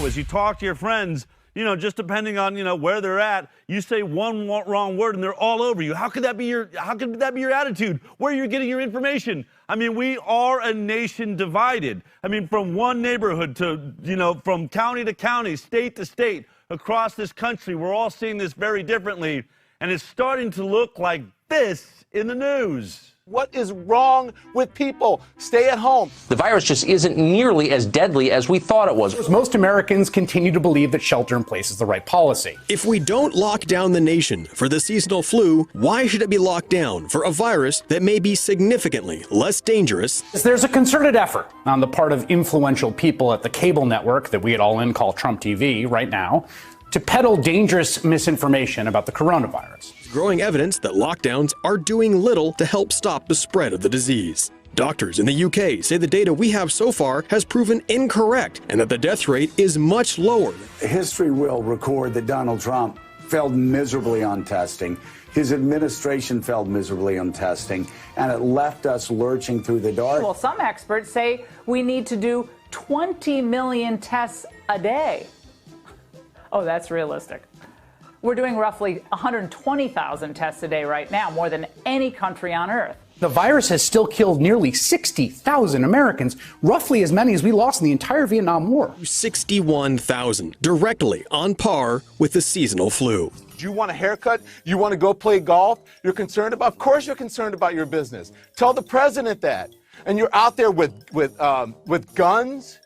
As you talk to your friends, just depending on, where they're at, you say one wrong word and they're all over you. How could that be your attitude? Where you're getting your information? I mean, we are a nation divided. I mean, from one neighborhood to, from county to county, state to state, across this country, we're all seeing this very differently. And it's starting to look like this in the news. What is wrong with people? Stay at home. The virus just isn't nearly as deadly as we thought it was. Most Americans continue to believe that shelter in place is the right policy. If we don't lock down the nation for the seasonal flu, why should it be locked down for a virus that may be significantly less dangerous? There's a concerted effort on the part of influential people at the cable network that we at All In call Trump TV right now to peddle dangerous misinformation about the coronavirus. Growing evidence that lockdowns are doing little to help stop the spread of the disease. Doctors in the UK say the data we have so far has proven incorrect and that the death rate is much lower. History will record that Donald Trump failed miserably on testing. His administration failed miserably on testing, and it left us lurching through the dark. Well, some experts say we need to do 20 million tests a day. Oh, that's realistic. We're doing roughly 120,000 tests a day right now, more than any country on earth. The virus has still killed nearly 60,000 Americans, roughly as many as we lost in the entire Vietnam War. 61,000, directly on par with the seasonal flu. Do you want a haircut? You want to go play golf? You're concerned about? Of course you're concerned about your business. Tell the president that. And you're out there with guns,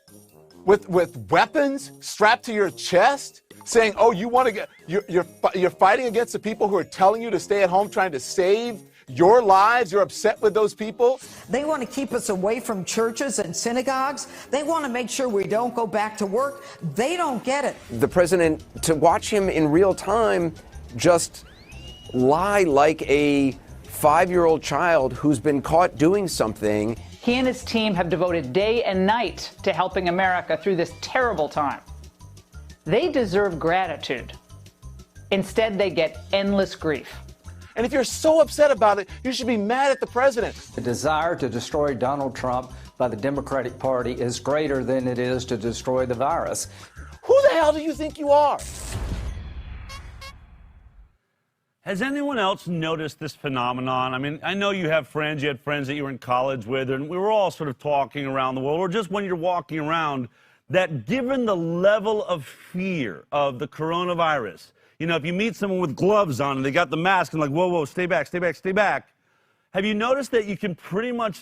with weapons strapped to your chest, saying, "Oh, you want to get you're fighting against the people who are telling you to stay at home, trying to save your lives. You're upset with those people." They want to keep us away from churches and synagogues. They want to make sure we don't go back to work. They don't get it. The president, to watch him in real time just lie like a 5-year-old child who's been caught doing something. He and his team have devoted day and night to helping America through this terrible time. They deserve gratitude. Instead, they get endless grief. And if you're so upset about it, you should be mad at the president. The desire to destroy Donald Trump by the Democratic Party is greater than it is to destroy the virus. Who the hell do you think you are? Has anyone else noticed this phenomenon? I mean, I know you had friends that you were in college with, and we were all sort of talking around the world, or just when you're walking around, that given the level of fear of the coronavirus, if you meet someone with gloves on and they got the mask and like, whoa, stay back, stay back, stay back. Have you noticed that you can pretty much,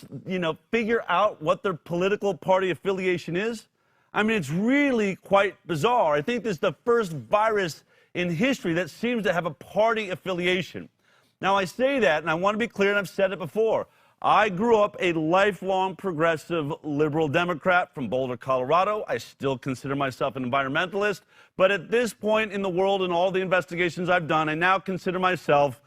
figure out what their political party affiliation is? I mean, it's really quite bizarre. I think this is the first virus in history that seems to have a party affiliation. Now, I say that, and I want to be clear, and I've said it before. I grew up a lifelong progressive liberal Democrat from Boulder, Colorado. I still consider myself an environmentalist. But at this point in the world and all the investigations I've done, I now consider myself,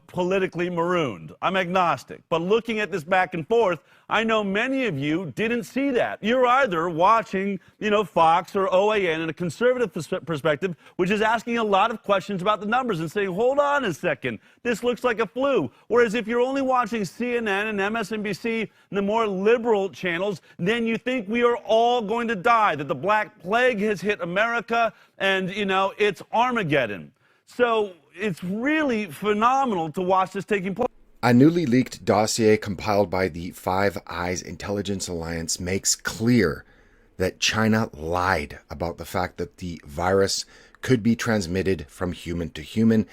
politically marooned. I'm agnostic. But looking at this back and forth, I know many of you didn't see that. You're either watching, Fox or OAN in a conservative perspective, which is asking a lot of questions about the numbers and saying, hold on a second, this looks like a flu. Whereas if you're only watching CNN and MSNBC and the more liberal channels, then you think we are all going to die, that the Black Plague has hit America and, it's Armageddon. So it's really phenomenal to watch this taking place. A newly leaked dossier compiled by the Five Eyes Intelligence Alliance makes clear that China lied about the fact that the virus could be transmitted from human to human.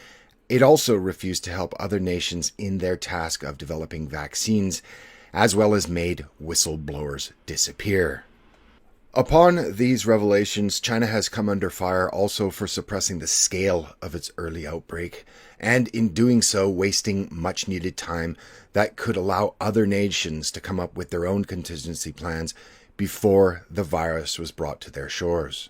It also refused to help other nations in their task of developing vaccines, as well as made whistleblowers disappear. Upon these revelations, China has come under fire also for suppressing the scale of its early outbreak, and in doing so, wasting much-needed time that could allow other nations to come up with their own contingency plans before the virus was brought to their shores.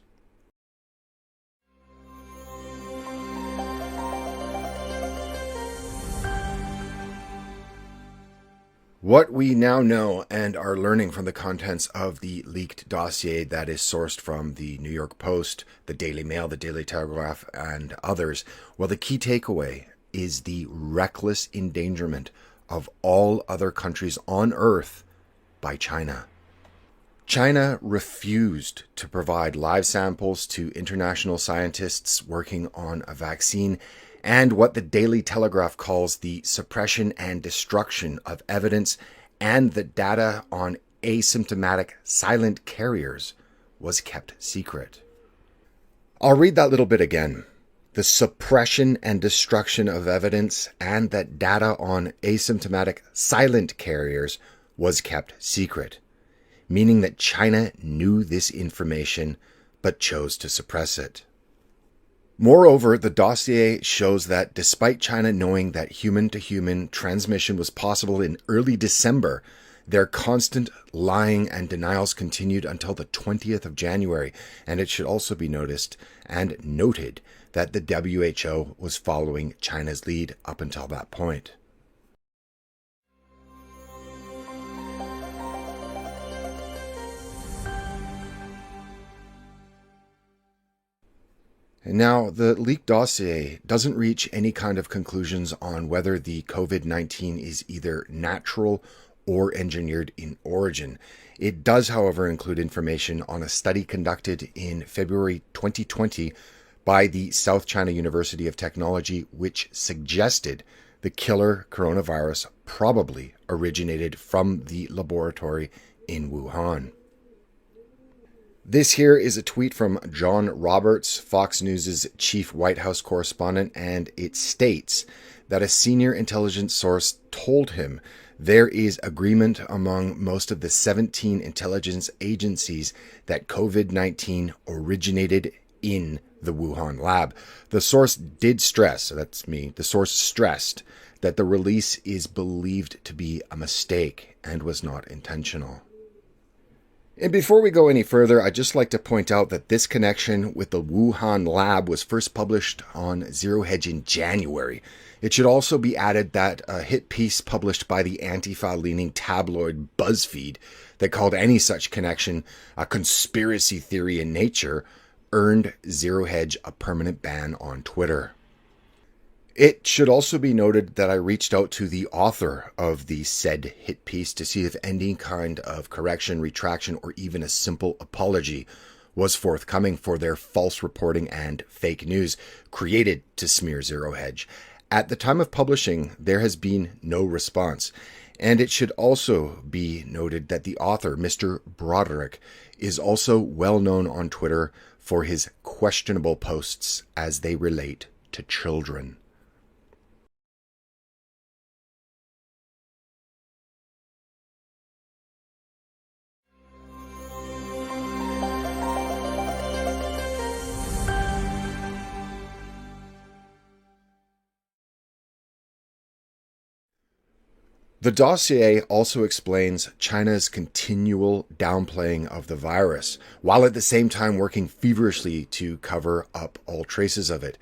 What we now know and are learning from the contents of the leaked dossier that is sourced from the New York Post, the Daily Mail, the Daily Telegraph, and others, well, the key takeaway is the reckless endangerment of all other countries on Earth by China. China refused to provide live samples to international scientists working on a vaccine, and what the Daily Telegraph calls the suppression and destruction of evidence and the data on asymptomatic silent carriers was kept secret. I'll read that little bit again. The suppression and destruction of evidence and that data on asymptomatic silent carriers was kept secret, meaning that China knew this information but chose to suppress it. Moreover, the dossier shows that despite China knowing that human-to-human transmission was possible in early December, their constant lying and denials continued until the 20th of January, and it should also be noticed and noted that the WHO was following China's lead up until that point. And now, the leaked dossier doesn't reach any kind of conclusions on whether the COVID-19 is either natural or engineered in origin. It does, however, include information on a study conducted in February 2020 by the South China University of Technology, which suggested the killer coronavirus probably originated from the laboratory in Wuhan. This here is a tweet from John Roberts, Fox News' chief White House correspondent, and it states that a senior intelligence source told him there is agreement among most of the 17 intelligence agencies that COVID-19 originated in the Wuhan lab. The source did stress, that's me, the source stressed that the release is believed to be a mistake and was not intentional. And before we go any further, I'd just like to point out that this connection with the Wuhan lab was first published on Zero Hedge in January. It should also be added that a hit piece published by the Antifa-leaning tabloid BuzzFeed that called any such connection a conspiracy theory in nature earned Zero Hedge a permanent ban on Twitter. It should also be noted that I reached out to the author of the said hit piece to see if any kind of correction, retraction, or even a simple apology was forthcoming for their false reporting and fake news created to smear Zero Hedge. At the time of publishing, there has been no response. And it should also be noted that the author, Mr. Broderick, is also well known on Twitter for his questionable posts as they relate to children. The dossier also explains China's continual downplaying of the virus, while at the same time working feverishly to cover up all traces of it.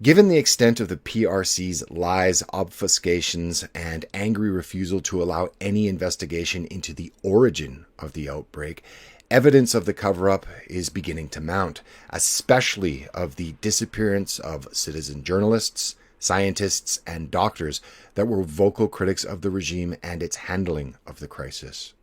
Given the extent of the PRC's lies, obfuscations, and angry refusal to allow any investigation into the origin of the outbreak, evidence of the cover-up is beginning to mount, especially of the disappearance of citizen journalists, scientists, and doctors that were vocal critics of the regime and its handling of the crisis.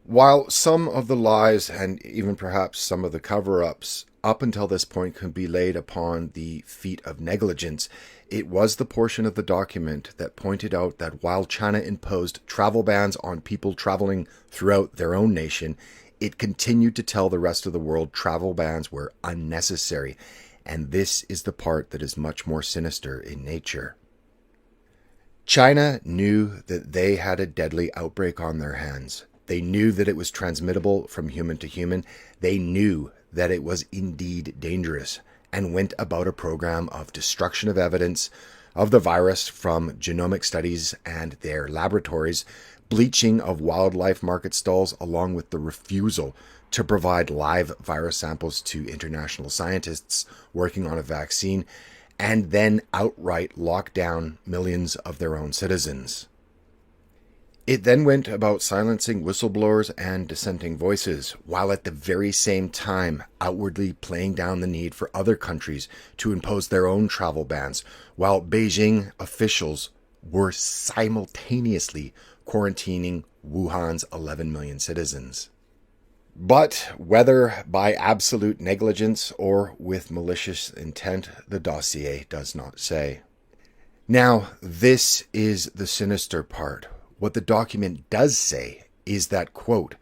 While some of the lies and even perhaps some of the cover-ups up until this point can be laid upon the feet of negligence, it was the portion of the document that pointed out that while China imposed travel bans on people traveling throughout their own nation, it continued to tell the rest of the world travel bans were unnecessary. And this is the part that is much more sinister in nature. China knew that they had a deadly outbreak on their hands. They knew that it was transmittable from human to human. They knew that it was indeed dangerous and went about a program of destruction of evidence of the virus from genomic studies and their laboratories, bleaching of wildlife market stalls, along with the refusal to provide live virus samples to international scientists working on a vaccine, and then outright lock down millions of their own citizens. It then went about silencing whistleblowers and dissenting voices, while at the very same time outwardly playing down the need for other countries to impose their own travel bans, while Beijing officials were simultaneously quarantining Wuhan's 11 million citizens. But whether by absolute negligence or with malicious intent, the dossier does not say. Now, this is the sinister part. What the document does say is that, quote,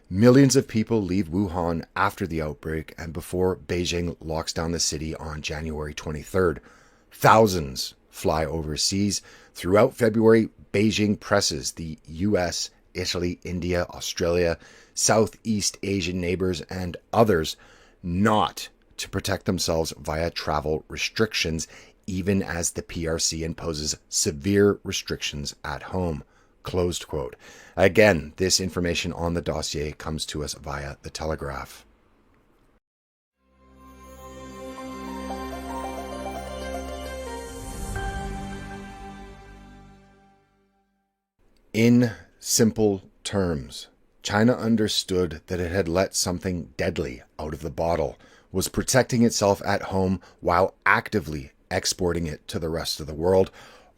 millions of people leave Wuhan after the outbreak and before Beijing locks down the city on January 23rd. Thousands fly overseas. Throughout February, Beijing presses the US, Italy, India, Australia, Southeast Asian neighbors, and others not to protect themselves via travel restrictions, even as the PRC imposes severe restrictions at home. Closed quote. Again, this information on the dossier comes to us via The Telegraph. In simple terms, China understood that it had let something deadly out of the bottle, was protecting itself at home while actively exporting it to the rest of the world,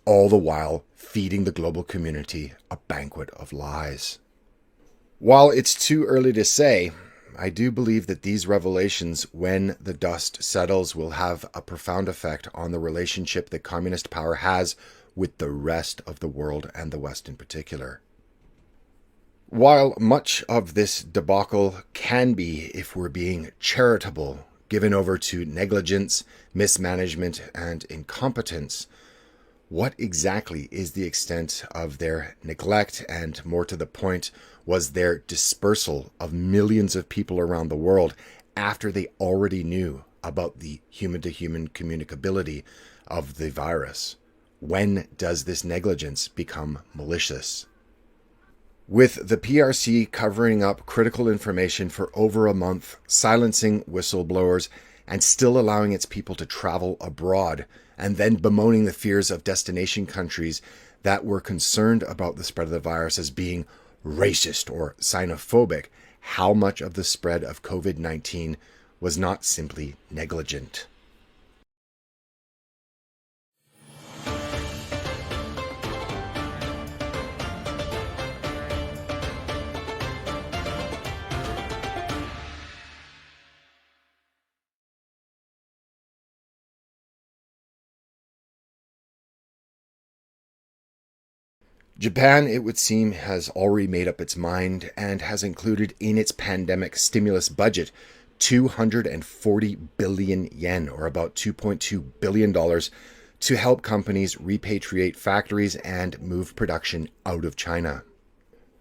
all the while feeding the global community a banquet of lies. While it's too early to say, I do believe that these revelations, when the dust settles, will have a profound effect on the relationship that communist power has with the rest of the world and the West in particular. While much of this debacle can be, if we're being charitable, given over to negligence, mismanagement, and incompetence, what exactly is the extent of their neglect, and more to the point, was their dispersal of millions of people around the world after they already knew about the human-to-human communicability of the virus? When does this negligence become malicious? With the PRC covering up critical information for over a month, silencing whistleblowers, and still allowing its people to travel abroad, and then bemoaning the fears of destination countries that were concerned about the spread of the virus as being racist or xenophobic, how much of the spread of COVID-19 was not simply negligent? Japan, it would seem, has already made up its mind and has included in its pandemic stimulus budget 240 billion yen, or about $2.2 billion, to help companies repatriate factories and move production out of China.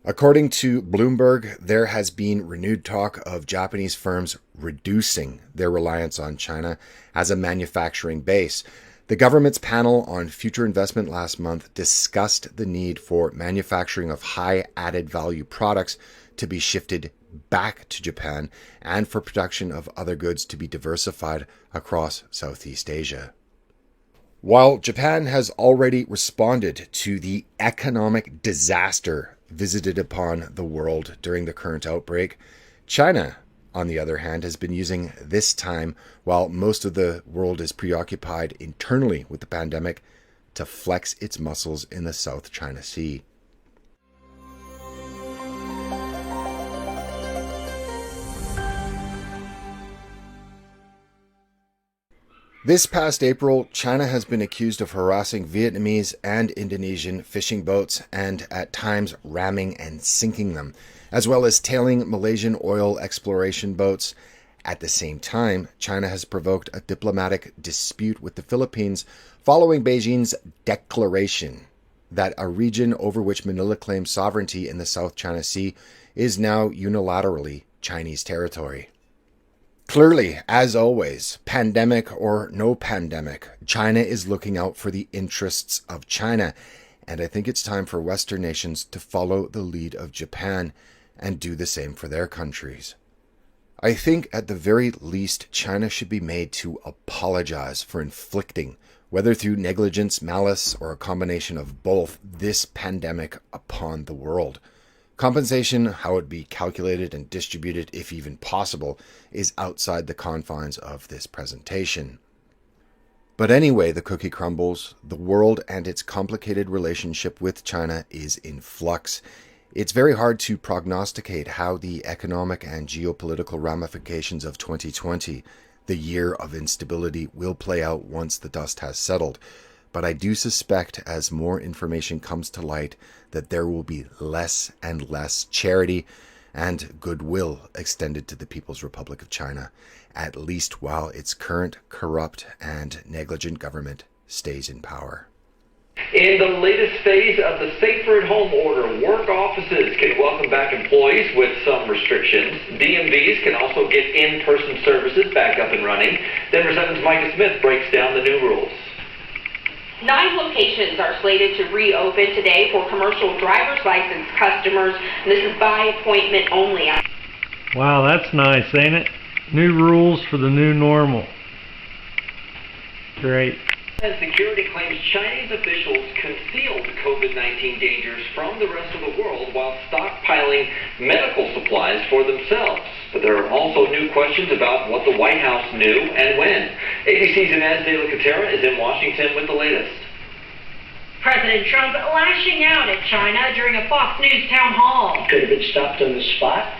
According to Bloomberg, there has been renewed talk of Japanese firms reducing their reliance on China as a manufacturing base. The government's panel on future investment last month discussed the need for manufacturing of high added value products to be shifted back to Japan and for production of other goods to be diversified across Southeast Asia. While Japan has already responded to the economic disaster visited upon the world during the current outbreak, China, on the other hand, has been using this time, while most of the world is preoccupied internally with the pandemic, to flex its muscles in the South China Sea. This past April, China has been accused of harassing Vietnamese and Indonesian fishing boats and at times ramming and sinking them, as well as tailing Malaysian oil exploration boats. At the same time, China has provoked a diplomatic dispute with the Philippines following Beijing's declaration that a region over which Manila claims sovereignty in the South China Sea is now unilaterally Chinese territory. Clearly, as always, pandemic or no pandemic, China is looking out for the interests of China, and I think it's time for Western nations to follow the lead of Japan and do the same for their countries. I think at the very least, China should be made to apologize for inflicting, whether through negligence, malice, or a combination of both, this pandemic upon the world. Compensation, how it be calculated and distributed, if even possible, is outside the confines of this presentation. But anyway, the cookie crumbles. The world and its complicated relationship with China is in flux. It's very hard to prognosticate how the economic and geopolitical ramifications of 2020, the year of instability, will play out once the dust has settled. But I do suspect, as more information comes to light, that there will be less and less charity and goodwill extended to the People's Republic of China, at least while its current corrupt and negligent government stays in power. In the latest phase of the Safer at Home order, work offices can welcome back employees with some restrictions. DMVs can also get in-person services back up and running. Denver 7's Micah Smith breaks down the new rules. 9 locations are slated to reopen today for commercial driver's license customers. This is by appointment only. Wow, that's nice, ain't it? New rules for the new normal. Great. Security claims Chinese officials concealed COVID-19 dangers from the rest of the world while stockpiling medical supplies for themselves. But there are also new questions about what the White House knew and when. ABC's Inez de la Cotera is in Washington with the latest. President Trump lashing out at China during a Fox News town hall. Could have been stopped on the spot.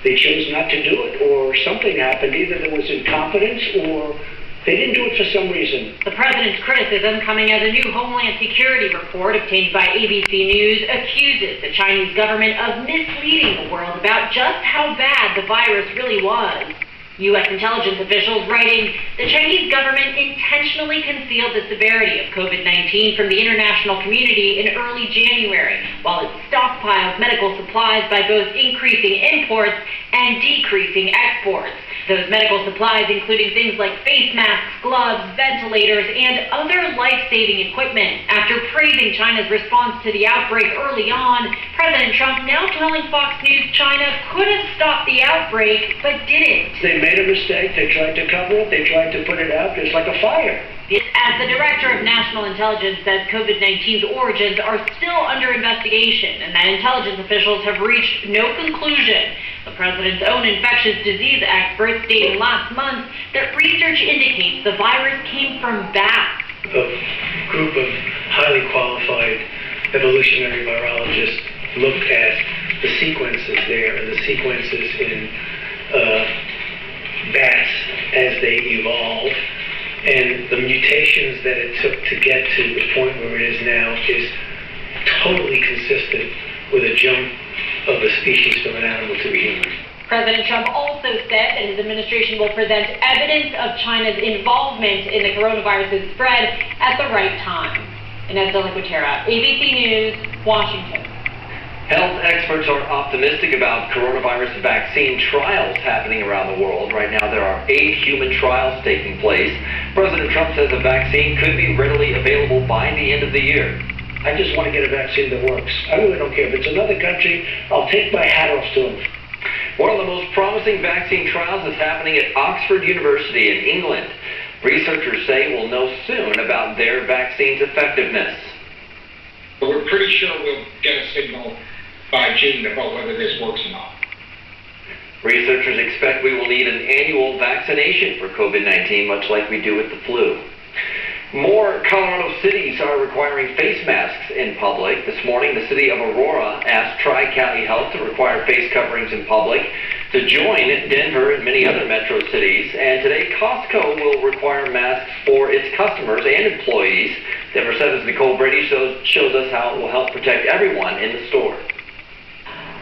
They chose not to do it, or something happened. Either there was incompetence or they didn't do it for some reason. The president's criticism coming as a new Homeland Security report obtained by ABC News accuses the Chinese government of misleading the world about just how bad the virus really was. U.S. intelligence officials writing, the Chinese government intentionally concealed the severity of COVID-19 from the international community in early January, while it stockpiled medical supplies by both increasing imports and decreasing exports. Those medical supplies including things like face masks, gloves, ventilators, and other life-saving equipment. After praising China's response to the outbreak early on, President Trump now telling Fox News China could have stopped the outbreak, but didn't. They made a mistake. They tried to cover it. They tried to put it out. It's like a fire. As the director of national intelligence says, COVID-19's origins are still under investigation and that intelligence officials have reached no conclusion. The president's own infectious disease expert stating last month that research indicates the virus came from bats. A group of highly qualified evolutionary virologists looked at the sequences there and the sequences in bats as they evolved. And the mutations that it took to get to the point where it is now is totally consistent with a jump of a species from an animal to a human. President Trump also said that his administration will present evidence of China's involvement in the coronavirus's spread at the right time. Inez de la Cotera, ABC News, Washington. Health experts are optimistic about coronavirus vaccine trials happening around the world. Right now, there are 8 human trials taking place. President Trump says a vaccine could be readily available by the end of the year. I just want to get a vaccine that works. I really don't care. If it's another country, I'll take my hat off to them. One of the most promising vaccine trials is happening at Oxford University in England. Researchers say we'll know soon about their vaccine's effectiveness. We're pretty sure we'll get a signal by June about whether this works or not. Researchers expect we will need an annual vaccination for COVID-19, much like we do with the flu. More Colorado cities are requiring face masks in public. This morning, the city of Aurora asked Tri-County Health to require face coverings in public to join Denver and many other metro cities. And today, Costco will require masks for its customers and employees. Denver 7's Nicole Brady shows us how it will help protect everyone in the store.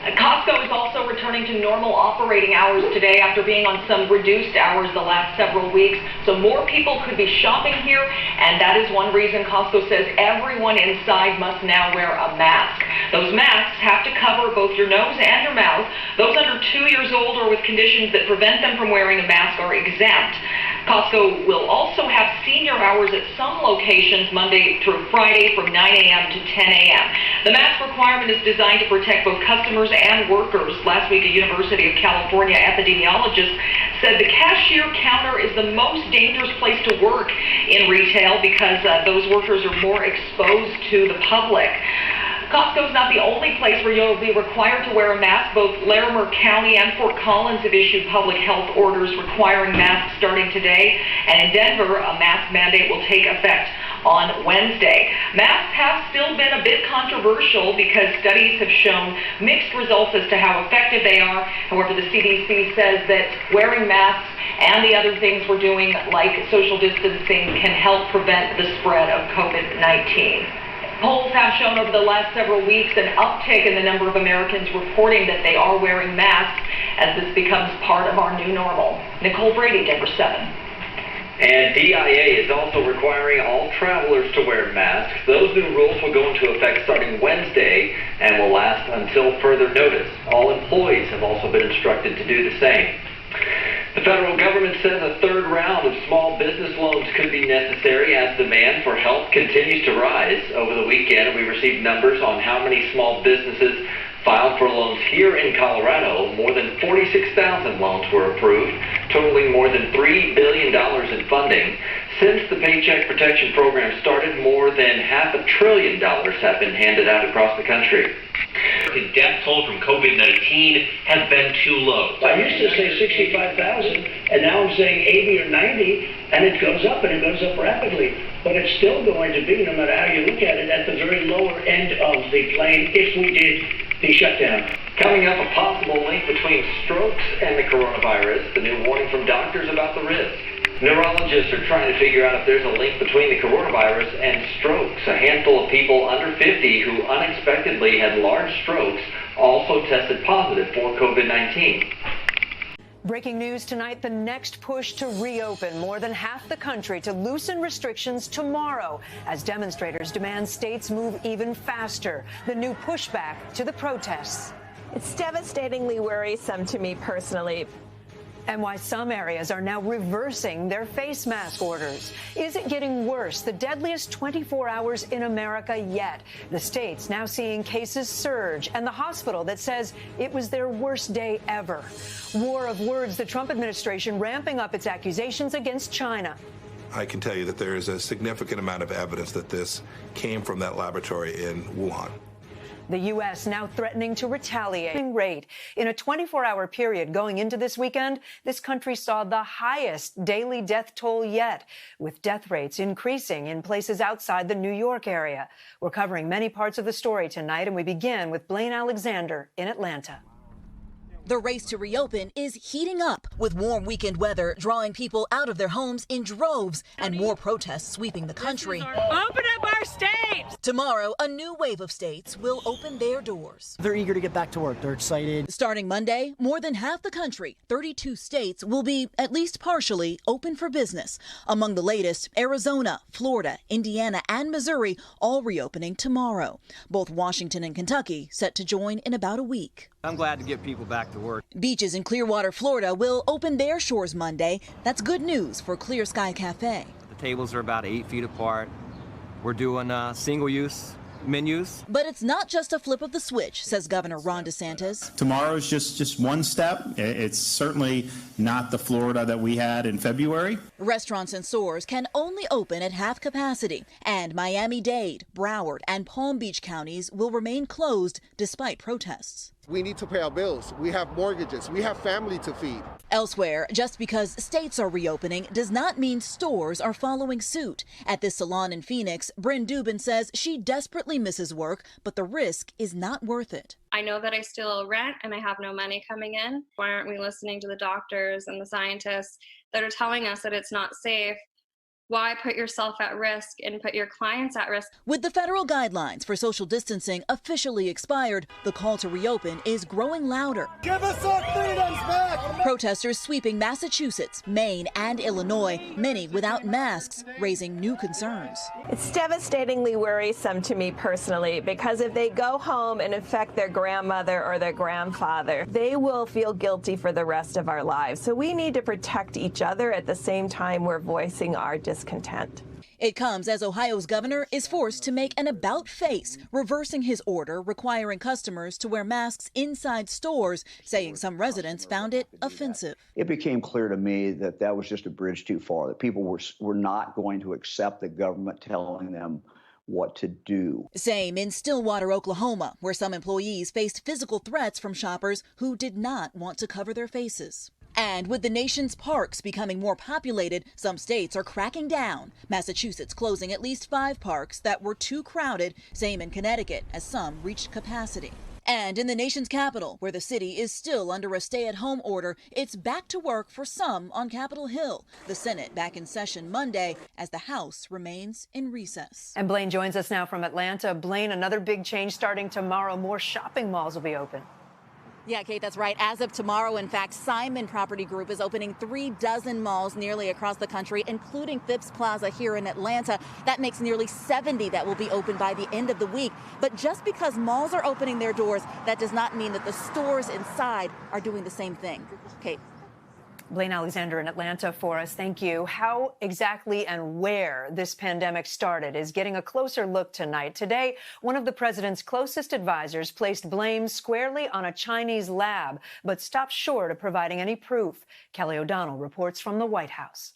Costco is also returning to normal operating hours today after being on some reduced hours the last several weeks. So more people could be shopping here, and that is one reason Costco says everyone inside must now wear a mask. Those masks have to cover both your nose and your mouth. Those under 2 years old or with conditions that prevent them from wearing a mask are exempt. Costco will also have senior hours at some locations Monday through Friday from 9 a.m. to 10 a.m. The mask requirement is designed to protect both customers and workers. Last week, a University of California epidemiologist said the cashier counter is the most dangerous place to work in retail because those workers are more exposed to the public. Costco's not the only place where you'll be required to wear a mask. Both Larimer County and Fort Collins have issued public health orders requiring masks starting today. And in Denver, a mask mandate will take effect on Wednesday. Masks have still been a bit controversial because studies have shown mixed results as to how effective they are. However, the CDC says that wearing masks and the other things we're doing, like social distancing, can help prevent the spread of COVID-19. Polls have shown over the last several weeks an uptick in the number of Americans reporting that they are wearing masks as this becomes part of our new normal. Nicole Brady, Denver 7. And DIA is also requiring all travelers to wear masks. Those new rules will go into effect starting Wednesday and will last until further notice. All employees have also been instructed to do the same. The federal government says a third round of small business loans could be necessary as demand for help continues to rise. Over the weekend, we received numbers on how many small businesses filed for loans here in Colorado. More than 46,000 loans were approved, totaling more than $3 billion in funding. Since the Paycheck Protection Program started, more than $500 billion have been handed out across the country. The death toll from COVID-19 has been too low. I used to say 65,000, and now I'm saying 80 or 90, and it goes up, and it goes up rapidly. But it's still going to be, no matter how you look at it, at the very lower end of the plane if we did the shutdown. Coming up, a possible link between strokes and the coronavirus, the new warning from doctors about the risk. Neurologists are trying to figure out if there's a link between the coronavirus and strokes. A handful of people under 50 who unexpectedly had large strokes also tested positive for COVID-19. Breaking news tonight, the next push to reopen more than half the country to loosen restrictions tomorrow as demonstrators demand states move even faster. The new pushback to the protests. It's devastatingly worrisome to me personally. And why some areas are now reversing their face mask orders. Is it getting worse? The deadliest 24 hours in America yet. The state's now seeing cases surge, and the hospital that says it was their worst day ever. War of words, the Trump administration ramping up its accusations against China. I can tell you that there is a significant amount of evidence that this came from that laboratory in Wuhan. The U.S. now threatening to retaliate. Rate. In a 24-hour period going into this weekend, this country saw the highest daily death toll yet, with death rates increasing in places outside the New York area. We're covering many parts of the story tonight, and we begin with Blaine Alexander in Atlanta. The race to reopen is heating up, with warm weekend weather drawing people out of their homes in droves and more protests sweeping the country. Open up our states! Tomorrow, a new wave of states will open their doors. They're eager to get back to work. They're excited. Starting Monday, more than half the country, 32 states, will be at least partially open for business. Among the latest, Arizona, Florida, Indiana, and Missouri all reopening tomorrow. Both Washington and Kentucky set to join in about a week. I'm glad to get people back to work. Beaches in Clearwater, Florida will open their shores Monday. That's good news for Clear Sky Cafe. The tables are about 8 feet apart. We're doing single-use menus. But it's not just a flip of the switch, says Governor Ron DeSantis. Tomorrow's just one step. It's certainly not the Florida that we had in February. Restaurants and stores can only open at half capacity, and Miami-Dade, Broward, and Palm Beach counties will remain closed despite protests. We need to pay our bills. We have mortgages. We have family to feed. Elsewhere, just because states are reopening does not mean stores are following suit. At this salon in Phoenix, Bryn Dubin says she desperately misses work, but the risk is not worth it. I know that I still owe rent and I have no money coming in. Why aren't we listening to the doctors and the scientists that are telling us that it's not safe? Why put yourself at risk and put your clients at risk? With the federal guidelines for social distancing officially expired, the call to reopen is growing louder. Give us our freedoms back! Protesters sweeping Massachusetts, Maine, and Illinois, many without masks, raising new concerns. It's devastatingly worrisome to me personally because if they go home and infect their grandmother or their grandfather, they will feel guilty for the rest of our lives. So we need to protect each other at the same time we're voicing our discontent. It comes as Ohio's governor is forced to make an about-face, reversing his order requiring customers to wear masks inside stores, saying some residents found it offensive. It became clear to me that that was just a bridge too far, that people were not going to accept the government telling them what to do. Same in Stillwater, Oklahoma, where some employees faced physical threats from shoppers who did not want to cover their faces. And with the nation's parks becoming more populated, some states are cracking down. Massachusetts closing at least 5 parks that were too crowded, same in Connecticut, as some reached capacity. And in the nation's capital, where the city is still under a stay-at-home order, it's back to work for some on Capitol Hill. The Senate back in session Monday as the House remains in recess. And Blaine joins us now from Atlanta. Blaine, another big change starting tomorrow. More shopping malls will be open. Yeah, Kate, that's right. As of tomorrow, in fact, Simon Property Group is opening 36 malls nearly across the country, including Phipps Plaza here in Atlanta. That makes nearly 70 that will be open by the end of the week. But just because malls are opening their doors, that does not mean that the stores inside are doing the same thing. Kate. Blaine Alexander in Atlanta for us. Thank you. How exactly and where this pandemic started is getting a closer look tonight. Today, one of the president's closest advisors placed blame squarely on a Chinese lab, but stopped short of providing any proof. Kelly O'Donnell reports from the White House.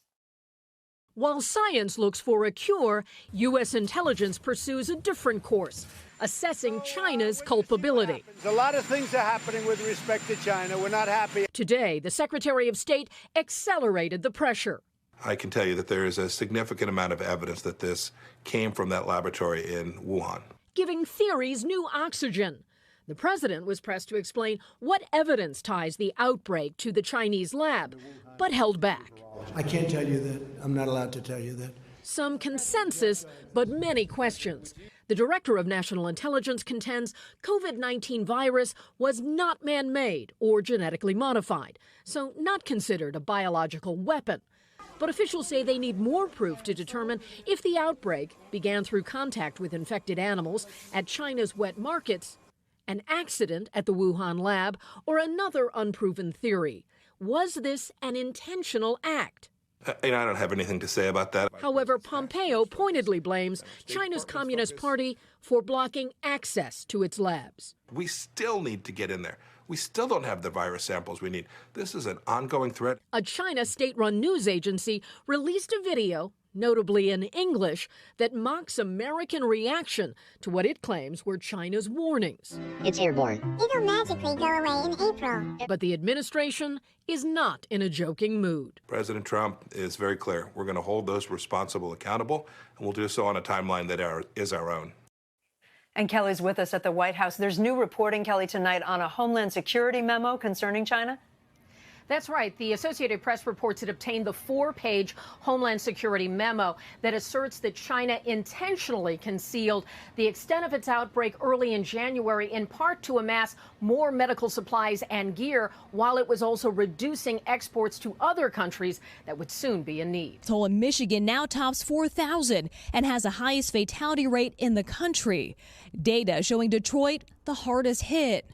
While science looks for a cure, U.S. intelligence pursues a different course, assessing China's culpability. A lot of things are happening with respect to China. We're not happy. Today, the Secretary of State accelerated the pressure. I can tell you that there is a significant amount of evidence that this came from that laboratory in Wuhan. Giving theories new oxygen. The president was pressed to explain what evidence ties the outbreak to the Chinese lab, but held back. I can't tell you that. I'm not allowed to tell you that. Some consensus, but many questions. The director of national intelligence contends COVID-19 virus was not man-made or genetically modified, so not considered a biological weapon. But officials say they need more proof to determine if the outbreak began through contact with infected animals at China's wet markets, an accident at the Wuhan lab, or another unproven theory. Was this an intentional act? I don't have anything to say about that. However, Pompeo pointedly blames China's Communist Party for blocking access to its labs. We still need to get in there. We still don't have the virus samples we need. This is an ongoing threat. A China state-run news agency released a video, notably in English, that mocks American reaction to what it claims were China's warnings. It's airborne. It'll magically go away in April. But the administration is not in a joking mood. President Trump is very clear. We're going to hold those responsible accountable, and we'll do so on a timeline that is our own. And Kelly's with us at the White House. There's new reporting, Kelly, tonight on a Homeland Security memo concerning China. That's right. The Associated Press reports it obtained the 4-page Homeland Security memo that asserts that China intentionally concealed the extent of its outbreak early in January, in part to amass more medical supplies and gear, while it was also reducing exports to other countries that would soon be in need. Toll in Michigan now tops 4,000 and has the highest fatality rate in the country. Data showing Detroit the hardest hit.